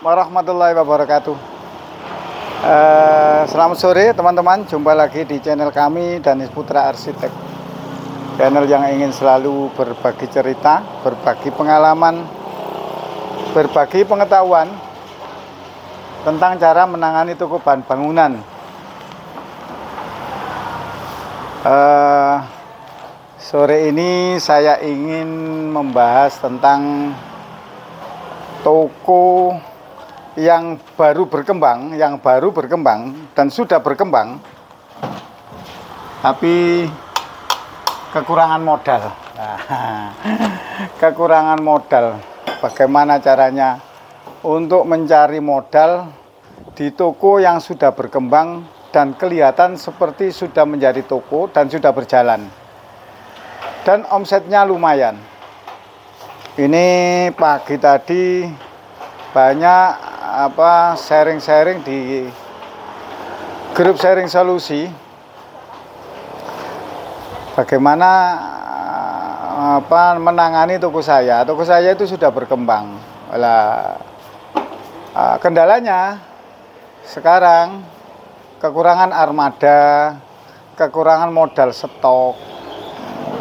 Warahmatullahi wabarakatuh. Selamat sore teman-teman, jumpa lagi di channel kami Danis Putra Arsitek, channel yang ingin selalu berbagi cerita, berbagi pengalaman, berbagi pengetahuan tentang cara menangani toko bahan bangunan. Sore ini saya ingin membahas tentang toko yang baru berkembang dan sudah berkembang, tapi kekurangan modal. Kekurangan modal. Bagaimana caranya untuk mencari modal di toko yang sudah berkembang dan kelihatan seperti sudah menjadi toko dan sudah berjalan, dan omsetnya lumayan. Ini pagi tadi banyak sharing-sharing di grup sharing solusi, bagaimana menangani toko saya. Toko saya itu sudah berkembang. Kendalanya sekarang kekurangan armada, kekurangan modal stok,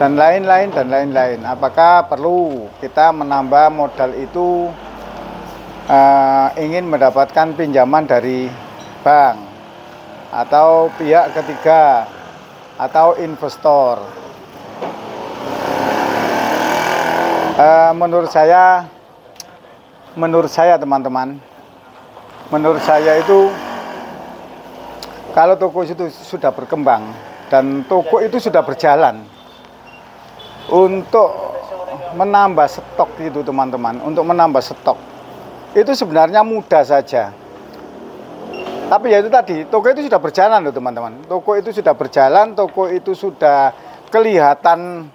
dan lain-lain. Apakah perlu kita menambah modal itu? Ingin mendapatkan pinjaman dari bank atau pihak ketiga atau investor. Menurut saya teman-teman, menurut saya itu kalau toko itu sudah berkembang dan toko itu sudah berjalan, untuk menambah stok itu teman-teman, untuk menambah stok itu sebenarnya mudah saja. Tapi ya itu tadi, toko itu sudah berjalan loh teman-teman. Toko itu sudah berjalan, toko itu sudah kelihatan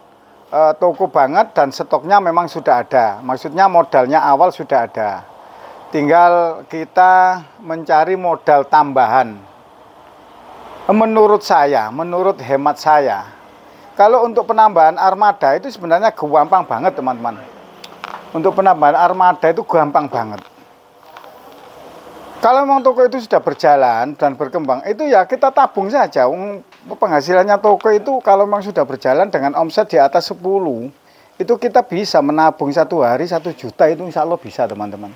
toko banget, dan stoknya memang sudah ada. Maksudnya modalnya awal sudah ada. Tinggal kita mencari modal tambahan. Menurut saya, menurut hemat saya, kalau untuk penambahan armada itu sebenarnya gampang banget teman-teman. Untuk penambahan armada itu gampang banget. Kalau memang toko itu sudah berjalan dan berkembang, itu ya kita tabung saja. Penghasilannya toko itu kalau memang sudah berjalan dengan omset di atas 10, itu kita bisa menabung satu hari 1 juta, itu insya Allah bisa teman-teman,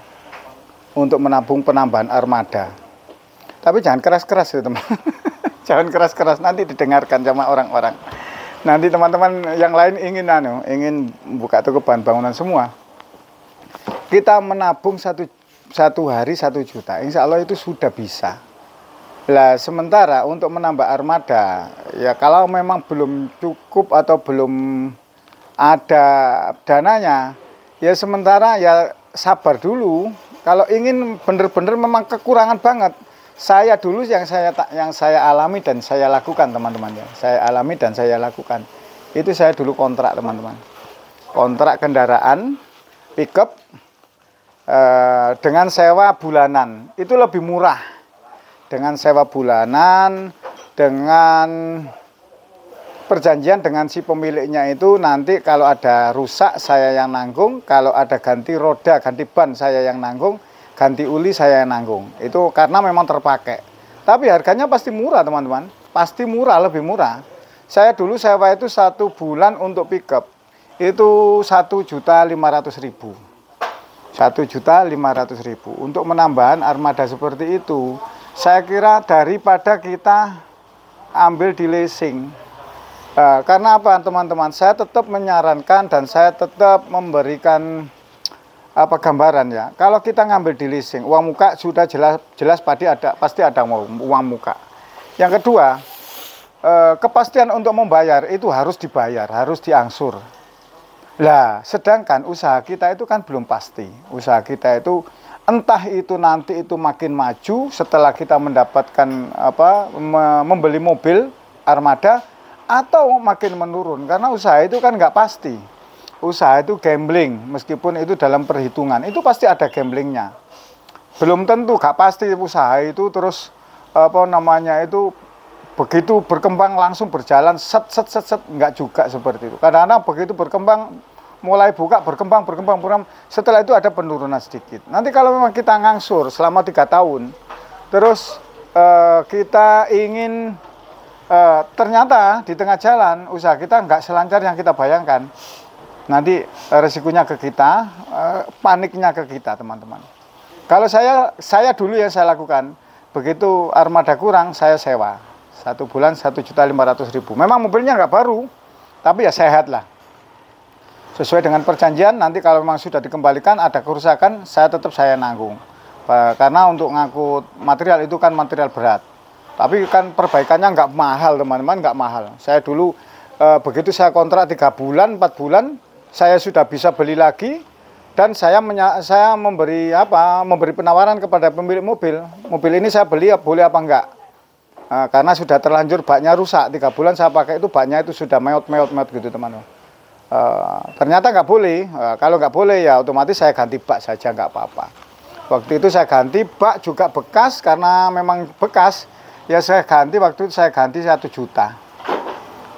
untuk menabung penambahan armada. Tapi jangan keras-keras ya teman. Jangan keras-keras, nanti didengarkan sama orang-orang. Nanti teman-teman yang lain ingin buka toko bahan bangunan semua. Kita menabung satu hari 1 juta, insya Allah itu sudah bisa. Lah sementara untuk menambah armada, ya kalau memang belum cukup atau belum ada dananya, ya sementara ya sabar dulu. Kalau ingin bener-bener memang kekurangan banget, saya dulu yang saya alami dan saya lakukan teman-teman ya, saya alami dan saya lakukan. Itu saya dulu kontrak teman-teman, kontrak kendaraan pickup. Dengan sewa bulanan itu lebih murah. Dengan sewa bulanan, dengan perjanjian dengan si pemiliknya itu, nanti kalau ada rusak saya yang nanggung, kalau ada ganti roda, ganti ban saya yang nanggung, ganti uli saya yang nanggung. Itu karena memang terpakai. Tapi harganya pasti murah teman-teman, pasti murah, lebih murah. Saya dulu sewa itu 1 bulan untuk pickup itu 1.500.000. 1.500.000 untuk menambahkan armada seperti itu. Saya kira daripada kita ambil di leasing. Karena apa teman-teman? Saya tetap menyarankan dan saya tetap memberikan gambaran ya. Kalau kita ngambil di leasing, uang muka sudah jelas pasti ada uang muka. Yang kedua, kepastian untuk membayar itu harus dibayar, harus diangsur. Lah, sedangkan usaha kita itu kan belum pasti. Usaha kita itu entah itu nanti itu makin maju setelah kita mendapatkan membeli mobil armada, atau makin menurun, karena usaha itu kan nggak pasti. Usaha itu gambling, meskipun itu dalam perhitungan, itu pasti ada gamblingnya. Belum tentu, nggak pasti usaha itu terus itu begitu berkembang langsung berjalan set, enggak juga seperti itu. Kadang-kadang begitu berkembang mulai buka berkembang. Setelah itu ada penurunan sedikit. Nanti kalau memang kita ngangsur selama 3 tahun, terus kita ingin ternyata di tengah jalan usaha kita nggak selancar yang kita bayangkan, nanti resikonya ke kita, paniknya ke kita, teman-teman. Kalau saya dulu yang saya lakukan, begitu armada kurang, saya sewa 1 bulan 1.500.000. Memang mobilnya nggak baru, tapi ya sehat lah. Sesuai dengan perjanjian, nanti kalau memang sudah dikembalikan ada kerusakan, saya nanggung. Karena untuk ngangkut material itu kan material berat. Tapi kan perbaikannya nggak mahal, teman-teman, nggak mahal. Saya dulu begitu saya kontrak 3 bulan, 4 bulan, saya sudah bisa beli lagi. Dan saya memberi penawaran kepada pemilik mobil. Mobil ini saya beli, boleh apa enggak? Karena sudah terlanjur baknya rusak. 3 bulan saya pakai itu baknya itu sudah meot gitu, teman-teman. Ternyata nggak boleh. Kalau nggak boleh ya otomatis saya ganti bak saja, nggak apa-apa. Waktu itu saya ganti bak juga bekas, karena memang bekas. Ya saya ganti, waktu itu saya ganti 1 juta.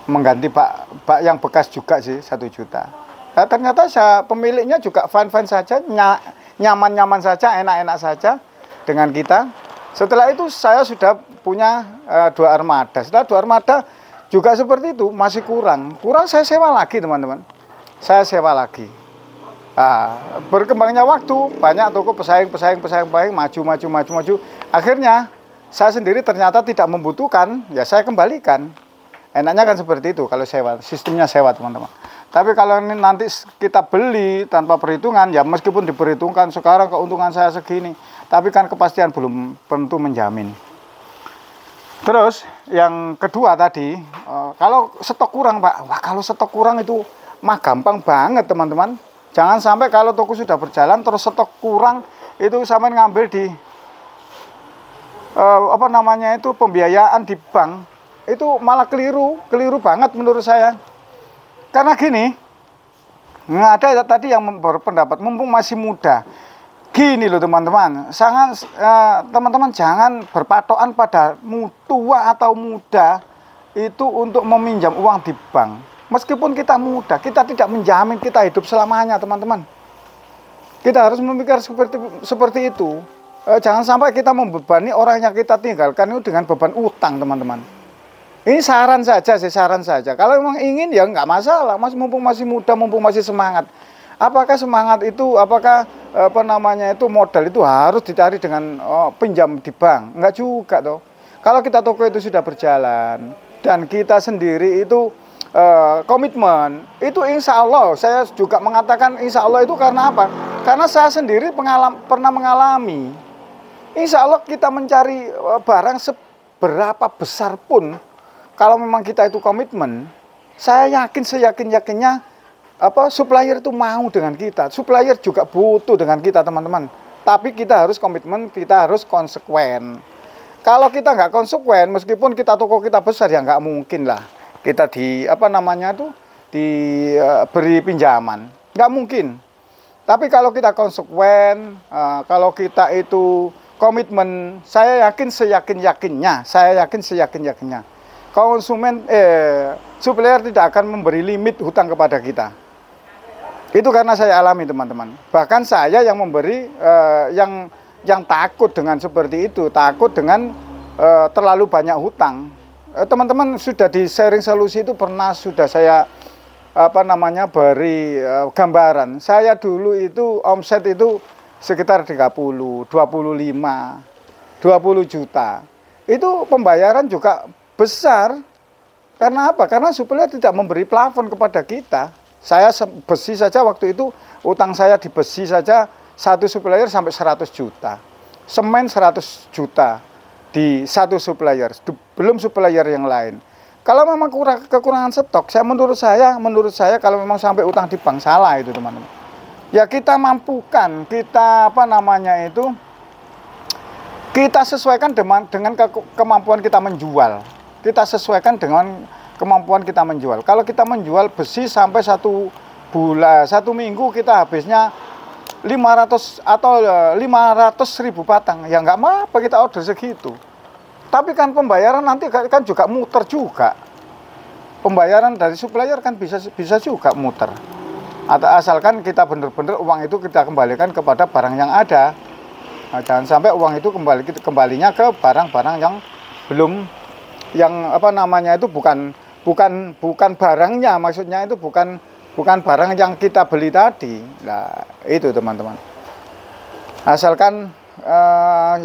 Mengganti bak yang bekas juga sih 1 juta. Nah, ternyata pemiliknya juga fine-fine saja, nyaman-nyaman saja, enak-enak saja dengan kita. Setelah itu saya sudah punya 2 armada. Setelah 2 armada juga seperti itu, masih kurang. Saya sewa lagi, teman-teman. Saya sewa lagi. Berkembangnya waktu, banyak toko pesaing, maju. Akhirnya saya sendiri ternyata tidak membutuhkan, ya saya kembalikan. Enaknya kan seperti itu kalau sewa, sistemnya sewa, teman-teman. Tapi kalau ini nanti kita beli tanpa perhitungan, ya meskipun diperhitungkan sekarang keuntungan saya segini, tapi kan kepastian belum tentu menjamin. Terus yang kedua tadi, kalau stok kurang, Pak, wah kalau stok kurang itu mah gampang banget, teman-teman. Jangan sampai kalau toko sudah berjalan terus stok kurang, itu sampai ngambil di pembiayaan di bank, itu malah keliru banget menurut saya. Karena gini, nggak ada tadi yang berpendapat mumpung masih muda. Gini loh teman-teman, teman-teman jangan berpatokan pada tua atau muda itu untuk meminjam uang di bank. Meskipun kita muda, kita tidak menjamin kita hidup selamanya, teman-teman. Kita harus memikir seperti itu. Jangan sampai kita membebani orang yang kita tinggalkan itu dengan beban utang, teman-teman. Ini saran saja sih, saran saja. Kalau memang ingin ya nggak masalah, mumpung masih muda, mumpung masih semangat. Apakah semangat itu, modal itu harus dicari dengan pinjam di bank? Enggak juga toh. Kalau kita toko itu sudah berjalan dan kita sendiri itu komitmen, itu insya Allah, saya juga mengatakan insya Allah itu karena apa? Karena saya sendiri pernah mengalami. Insya Allah kita mencari barang seberapa besar pun, kalau memang kita itu komitmen, saya yakin seyakin-yakinnya supplier itu mau dengan kita. Supplier juga butuh dengan kita, teman-teman. Tapi kita harus komitmen, kita harus konsekuen. Kalau kita nggak konsekuen, meskipun toko kita besar, ya nggak mungkin lah kita diberi pinjaman. Nggak mungkin. Tapi kalau kita konsekuen, kalau kita itu komitmen, saya yakin seyakin-yakinnya, supplier tidak akan memberi limit hutang kepada kita. Itu karena saya alami, teman-teman. Bahkan saya yang memberi, yang takut dengan seperti itu, takut dengan terlalu banyak hutang. Teman-teman sudah di sharing solusi itu sudah saya beri gambaran. Saya dulu itu omset itu sekitar 30, 25, 20 juta. Itu pembayaran juga besar. Karena apa? Karena supplier tidak memberi plafon kepada kita. Saya besi saja waktu itu, utang saya di besi saja satu supplier sampai 100 juta. Semen 100 juta di satu supplier, belum supplier yang lain. Kalau memang kekurangan stok, menurut saya kalau memang sampai utang di bank, salah itu, teman-teman. Ya kita mampukan, kita kita sesuaikan dengan kemampuan kita menjual. Kita sesuaikan dengan kemampuan kita menjual. Kalau kita menjual besi sampai 1 minggu kita habisnya 500 atau 500.000 batang, ya nggak apa-apa kita order segitu. Tapi kan pembayaran nanti kan juga muter juga. Pembayaran dari supplier kan bisa juga muter. Atau asalkan kita benar-benar uang itu kita kembalikan kepada barang yang ada. Nah, jangan sampai uang itu kembalinya ke barang-barang yang belum, yang apa namanya itu bukan barangnya, maksudnya itu bukan barang yang kita beli tadi. Nah, itu teman-teman. Asalkan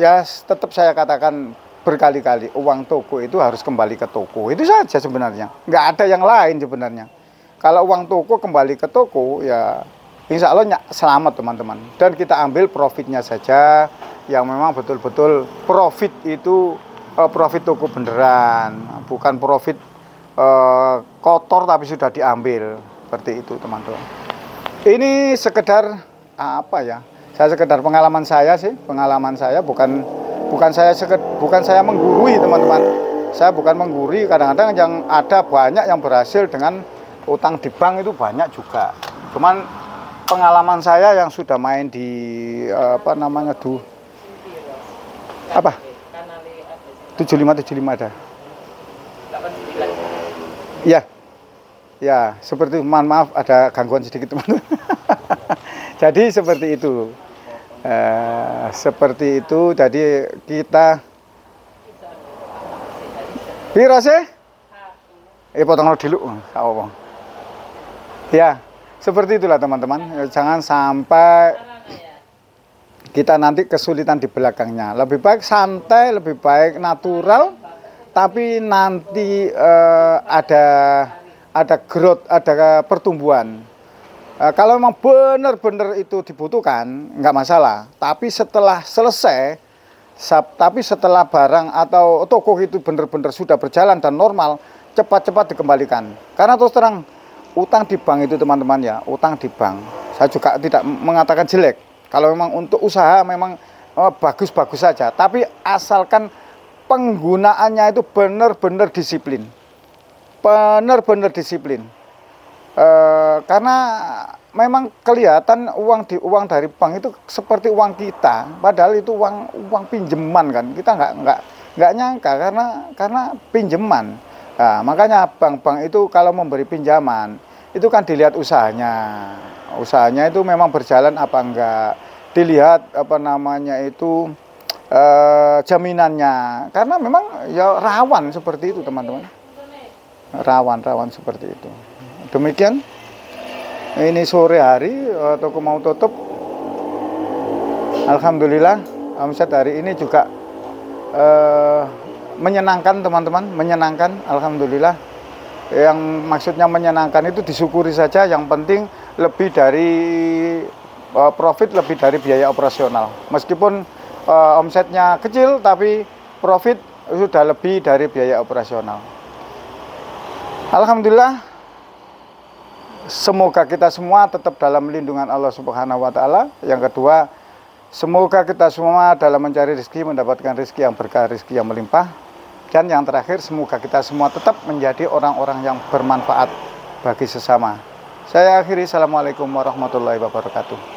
ya tetap saya katakan berkali-kali, uang toko itu harus kembali ke toko. Itu saja sebenarnya. Nggak ada yang lain sebenarnya. Kalau uang toko kembali ke toko, ya insya Allah selamat teman-teman. Dan kita ambil profitnya saja, yang memang betul-betul profit itu profit toko beneran, bukan profit kotor tapi sudah diambil. Seperti itu teman-teman. Ini sekedar apa ya? Saya sekedar pengalaman saya sih, pengalaman saya bukan saya menggurui teman-teman. Saya bukan menggurui, kadang-kadang yang ada banyak yang berhasil dengan utang di bank itu banyak juga. Cuman pengalaman saya yang sudah main di apa namanya 75 ada. Iya. Ya, seperti mohon maaf ada gangguan sedikit teman-teman. Jadi seperti itu. Seperti itu, jadi kita piro sih? Potong dulu. Ya, seperti itulah teman-teman. Jangan sampai kita nanti kesulitan di belakangnya. Lebih baik santai, lebih baik natural, tapi nanti ada growth, ada pertumbuhan. Kalau memang benar-benar itu dibutuhkan, nggak masalah. Tapi setelah selesai, setelah barang atau toko itu benar-benar sudah berjalan dan normal, cepat-cepat dikembalikan. Karena terus terang, utang di bank itu teman-teman ya, utang di bank. Saya juga tidak mengatakan jelek. Kalau memang untuk usaha memang bagus-bagus saja. Tapi asalkan penggunaannya itu benar-benar disiplin. Benar-benar disiplin. Karena memang kelihatan uang dari bank itu seperti uang kita, padahal itu uang pinjaman kan. Kita nggak nyangka karena pinjaman. Nah, makanya bank-bank itu kalau memberi pinjaman itu kan dilihat usahanya itu memang berjalan apa enggak, dilihat apa namanya itu jaminannya, karena memang ya rawan seperti itu teman-teman, rawan seperti itu. Demikian, ini sore hari toko mau tutup. Alhamdulillah omset hari ini juga menyenangkan teman-teman, menyenangkan. Alhamdulillah. Yang maksudnya menyenangkan itu disyukuri saja. Yang penting lebih dari profit, lebih dari biaya operasional. Meskipun omsetnya kecil, tapi profit sudah lebih dari biaya operasional. Alhamdulillah. Semoga kita semua tetap dalam lindungan Allah Subhanahu wa Ta'ala. Yang kedua, semoga kita semua dalam mencari rezeki mendapatkan rezeki yang berkah, rezeki yang melimpah. Dan yang terakhir, semoga kita semua tetap menjadi orang-orang yang bermanfaat bagi sesama. Saya akhiri, assalamualaikum warahmatullahi wabarakatuh.